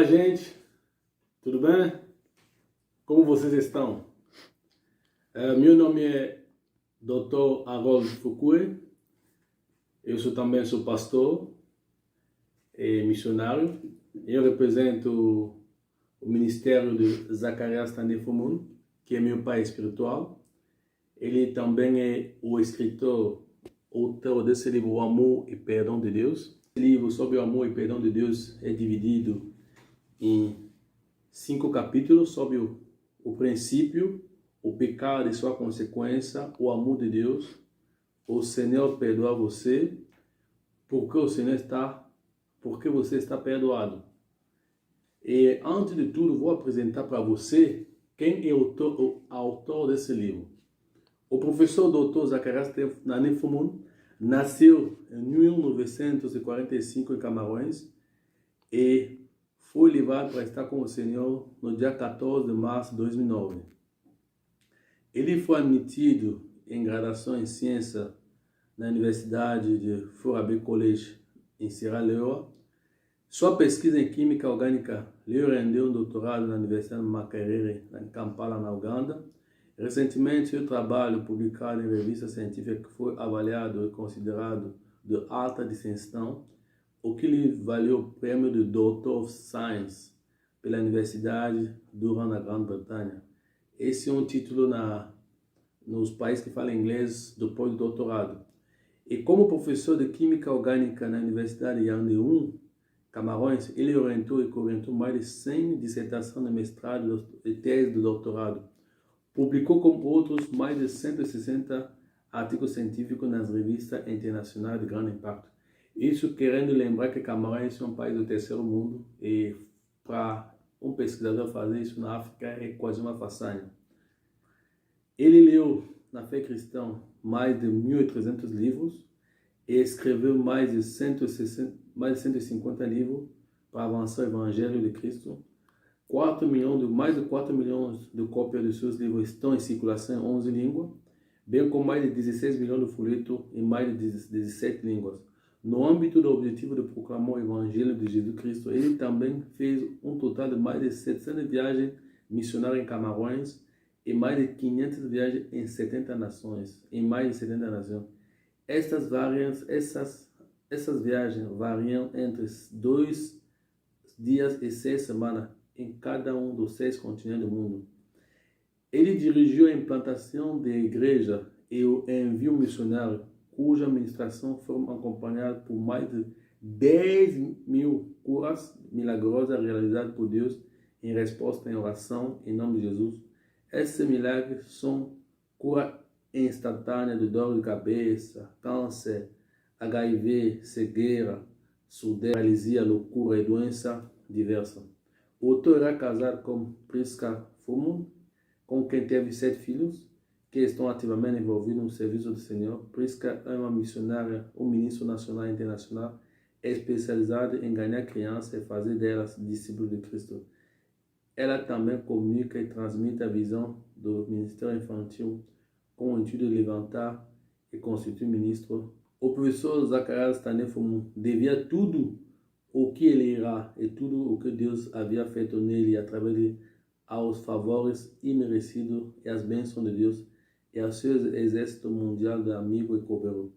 Olá, gente, tudo bem? Como vocês estão? Meu nome é Dr. Harold Fukui, eu também sou pastor e missionário. Eu represento o ministério de Zacarias Tanefumun, que é meu pai espiritual. Ele também é o escritor, autor desse livro, O Amor e Perdão de Deus. Esse livro sobre o amor e perdão de Deus é dividido em 5 capítulos sobre o princípio, o pecado e sua consequência, o amor de Deus, o Senhor perdoa você, porque você está perdoado. E antes de tudo, vou apresentar para você quem é o autor desse livro. O professor Dr. Zacarias Tanefumun nasceu em 1945 em Camarões e foi levado para estar com o Senhor no dia 14 de março de 2009. Ele foi admitido em graduação em ciência na Universidade de Forabe College em Sierra Leone. Sua pesquisa em química orgânica lhe rendeu um doutorado na Universidade de Makerere, em Kampala, na Uganda. Recentemente, seu trabalho, publicado em revista científica, foi avaliado e considerado de alta distinção, o que lhe valeu o prêmio de Doctor of Science pela Universidade Durham, na Grã-Bretanha. Esse é um título nos países que falam inglês do pós-doutorado. E como professor de Química Orgânica na Universidade de Yaoundé 1, Camarões, ele orientou e coorientou mais de 100 dissertações de mestrado e tese de doutorado. Publicou com outros mais de 160 artigos científicos nas revistas internacionais de grande impacto. Isso querendo lembrar que Camarões é um país do terceiro mundo e para um pesquisador fazer isso na África é quase uma façanha. Ele leu na fé cristã mais de 1.300 livros e escreveu mais de 150 livros para avançar o Evangelho de Cristo. Mais de 4 milhões de cópias de seus livros estão em circulação em 11 línguas, bem como mais de 16 milhões de folhetos em mais de 17 línguas. No âmbito do objetivo de proclamar o Evangelho de Jesus Cristo, ele também fez um total de mais de 700 viagens missionárias em Camarões e mais de 500 viagens em 70 nações, em mais de 70 nações. Essas viagens variam entre 2 dias e 6 semanas em cada um dos 6 continentes do mundo. Ele dirigiu a implantação de igreja e o envio missionário, cuja administração foi acompanhada por mais de 10.000 curas milagrosas realizadas por Deus em resposta em oração em nome de Jesus. Esses milagres são cura instantânea de dor de cabeça, câncer, HIV, cegueira, surdez, paralisia, loucura e doença diversa. O autor era casado com Priska Fumun, com quem teve 7 filhos, que estão ativamente envolvidos no serviço do Senhor. Priska é uma missionária, um ministro nacional e internacional, especializada em ganhar crianças e fazer delas discípulos de Cristo. Ela também comunica e transmite a visão do ministério infantil com o intuito de levantar e constituir ministro. O professor Zacarias Tanefumun devia tudo o que ele era e tudo o que Deus havia feito nele através de aos favores imerecidos e as bênçãos de Deus e ao seu exército mundial de amigos e cooperadores.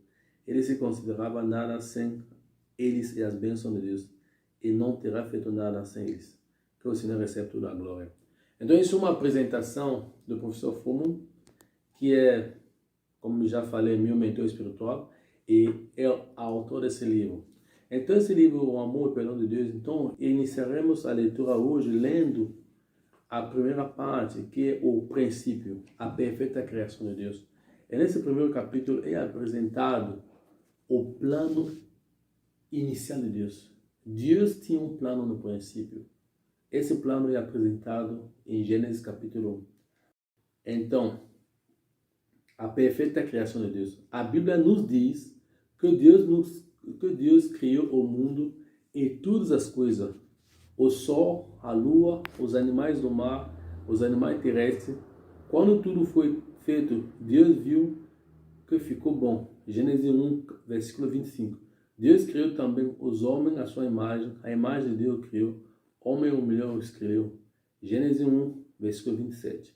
Ele se considerava nada sem eles e as bênçãos de Deus e não terá feito nada sem eles. Que o Senhor receba toda a glória. Então, isso é uma apresentação do professor Fumun, que é, como já falei, meu mentor espiritual e é o autor desse livro. Então, esse livro, O Amor e Perdão de Deus, então, iniciaremos a leitura hoje lendo a primeira parte, que é o princípio, a perfeita criação de Deus. E nesse primeiro capítulo é apresentado o plano inicial de Deus. Deus tinha um plano no princípio. Esse plano é apresentado em Gênesis capítulo 1. Então, a perfeita criação de Deus. A Bíblia nos diz que Deus criou o mundo e todas as coisas. O sol, a lua, os animais do mar, os animais terrestres. Quando tudo foi feito, Deus viu que ficou bom. Gênesis 1, versículo 25. Deus criou também os homens à sua imagem. A imagem de Deus criou. homem ou mulher escreveu. Gênesis 1, versículo 27.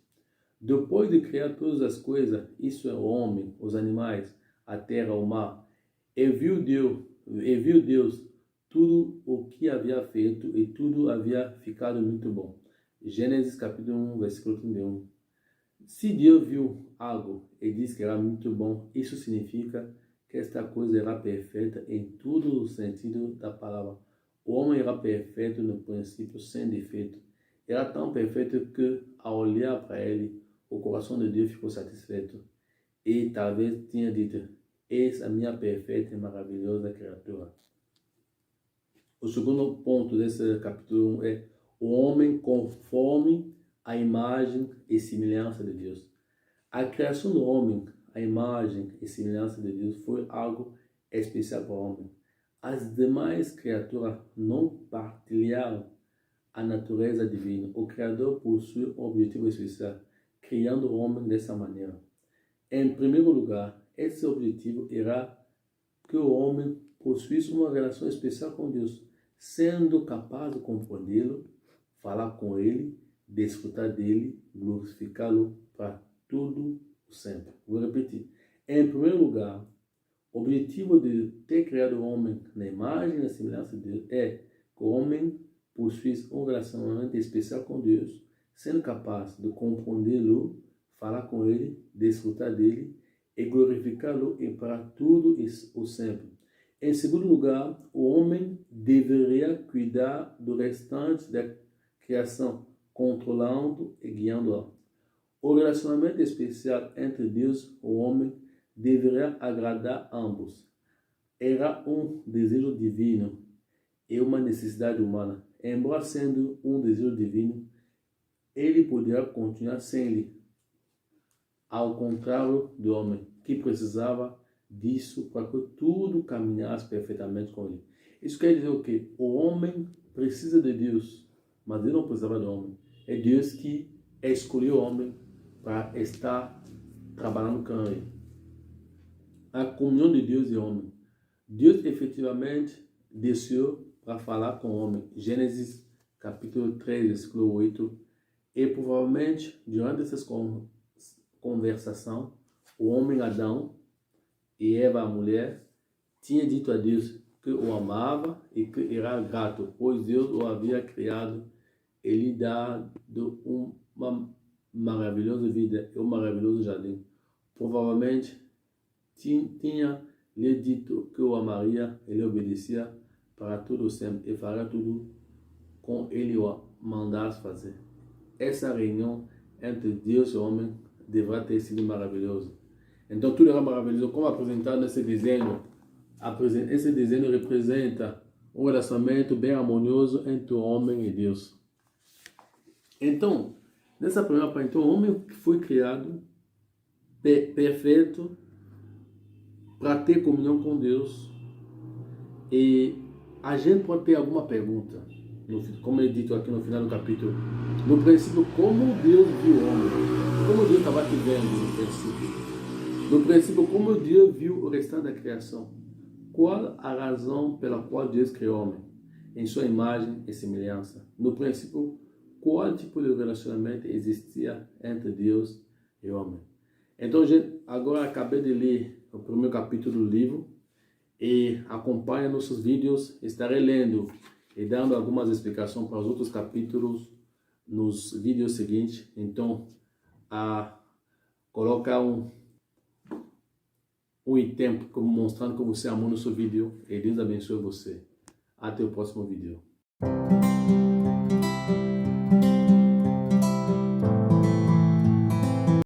Depois de criar todas as coisas, isso é o homem, os animais, a terra, o mar, e viu Deus tudo o que havia feito e tudo havia ficado muito bom. Gênesis capítulo 1, versículo 31. Se Deus viu algo e disse que era muito bom, isso significa que esta coisa era perfeita em todo o sentido da palavra. O homem era perfeito no princípio, sem defeito. Era tão perfeito que, ao olhar para ele, o coração de Deus ficou satisfeito. E talvez tinha dito: eis a minha perfeita e maravilhosa criatura. O segundo ponto desse capítulo 1 é o homem conforme a imagem e semelhança de Deus. A criação do homem, a imagem e semelhança de Deus, foi algo especial para o homem. As demais criaturas não partilharam a natureza divina. O Criador possui um objetivo especial, criando o homem dessa maneira. Em primeiro lugar, esse objetivo era que o homem possuísse uma relação especial com Deus, sendo capaz de compreendê-lo, falar com ele, desfrutar dele, glorificá-lo para tudo o sempre. Vou repetir. Em primeiro lugar, o objetivo de ter criado o homem na imagem e na semelhança de Deus é que o homem possuísse um relacionamento especial com Deus, sendo capaz de compreendê-lo, falar com ele, desfrutar dele e glorificá-lo e para tudo o sempre. Em segundo lugar, o homem deveria cuidar do restante da criação, controlando e guiando-a. O relacionamento especial entre Deus e o homem deveria agradar ambos. Era um desejo divino e uma necessidade humana. Embora sendo um desejo divino, ele poderia continuar sem ele, ao contrário do homem, que precisava disso para que tudo caminhasse perfeitamente com ele. Isso quer dizer o quê? O homem precisa de Deus, mas ele não precisava do homem. É Deus que escolheu o homem para estar trabalhando com ele. A comunhão de Deus e homem. Deus efetivamente desceu para falar com o homem. Gênesis capítulo 3, versículo 8. E provavelmente, durante essa conversação, o homem Adão e Eva, a mulher, tinha dito a Deus que o amava e que era grato, pois Deus o havia criado e lhe dado uma maravilhosa vida e um maravilhoso jardim. Provavelmente tinha lhe dito que o amaria e lhe obedecia para tudo sempre e faria tudo com ele o mandasse fazer. Essa reunião entre Deus e o homem deverá ter sido maravilhosa. Então tudo era maravilhoso, como apresentado nesse desenho. Esse desenho representa um relacionamento bem harmonioso entre o homem e Deus. Então, nessa primeira parte, o homem foi criado perfeito para ter comunhão com Deus. E a gente pode ter alguma pergunta, como é dito aqui no final do capítulo. No princípio, como Deus viu o homem? Como Deus estava te vendo no princípio? No princípio, como Deus viu o restante da criação? Qual a razão pela qual Deus criou o homem? Em sua imagem e semelhança. No princípio, qual tipo de relacionamento existia entre Deus e o homem? Então, gente, agora acabei de ler o primeiro capítulo do livro e acompanhe nossos vídeos. Estarei lendo e dando algumas explicações para os outros capítulos nos vídeos seguintes. Então, colocar um item mostrando que você amou nosso vídeo e Deus abençoe você. Até o próximo vídeo.